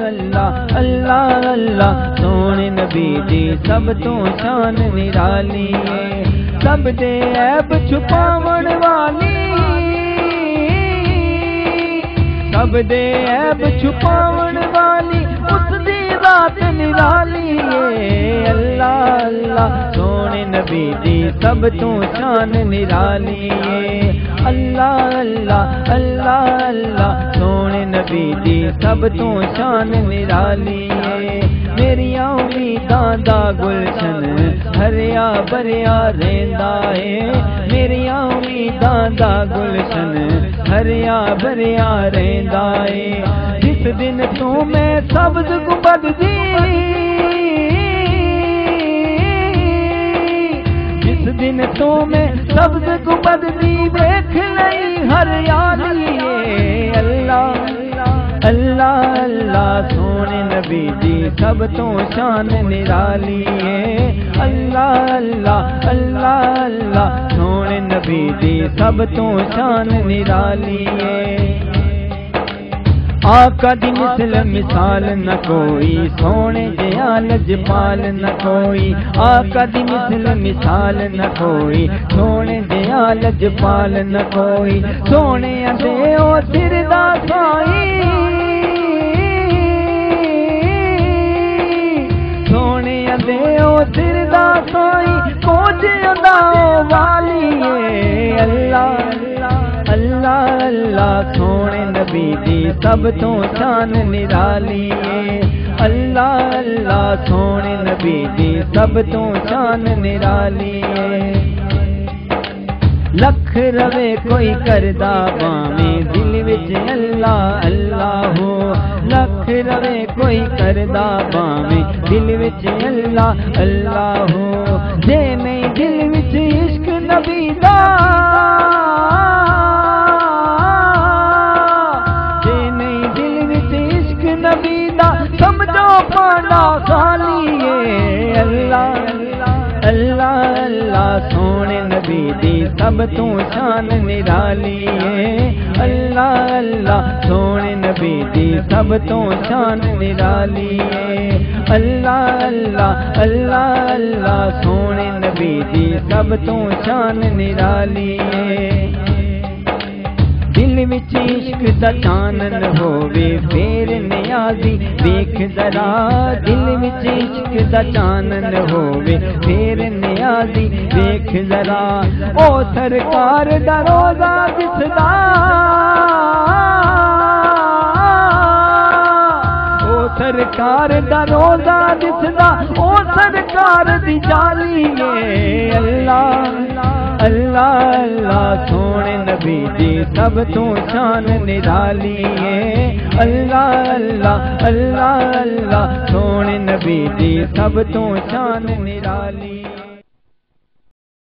اللہ اللہ اللہ سونے نبی دی سب تو شان نرالی ہے، سب دے عیب چھپاون والی، سب دے عیب چھپاون والی اس دی ذات نرالی ہے، اللہ اللہ سونے نبی دی سب تو شان نرالی ہے، اللہ اللہ اللہ اللہ سونے نبی دی سب تو شان نرالی ہے، میریاں امیداں دا گلشن ہریا بھریا رہندا ہے، میریاں امیداں دا گلشن ہریا بھریا رہندا ہے، جس دن تو میں سبز گنبد دی، جس دن تو میں سبز گنبد دی دیکھ لئی ہریالی ہے، اللہ اللہ اللہ سونے نبی دی سب تو شان نرالی ہے، اللہ اللہ اللہ اللہ سونے نبی دی سب تو شان نرالی ہے، آقا دی مثال نہ کوئی، سونے جیا لجپال نہ کوئی، آقا دی مثال نہ کوئی، سونے جیا لجپال نہ کوئی، سونے دے او سر دا سائی، سونے دے او سر دا سائی، کوجے دا والی ہے، اللہ اللہ اللہ سونے نبی دی سب تو شان نرالی ہے، اللہ اللہ سونے نبی دی سب تو شان نرالی ہے، لکھ روے کوئی کردا باویں دل وچ اللہ اللہ ہو، لکھ روے کوئی کردا باویں دل وچ اللہ اللہ ہو، جے نہیں دل وچ عشق نبی دا، سمجھو پانا خالی ہے، اللہ اللہ اللہ سونے نبی دی سب تو شان نرالی ہے، اللہ اللہ سونے نبی دی سب تو شان نرالی ہے، اللہ اللہ اللہ اللہ سونے نبی دی سب تو شان نرالی ہے، دل وچ عشق دا چانن ہووے پھر نیازی دیکھ ذرا، دل وچ عشق دا چانن ہووے پھر نیازی دیکھ ذرا، او سرکار دا روزہ دسدا، او سرکار دا روزہ دسدا، او سرکار دی جالی ہے، اللہ اللہ اللہ سونے نبی دی سب تو شان نرالی ہے، اللہ اللہ اللہ اللہ سونے نبی دی سب تو شان نرالی ہے۔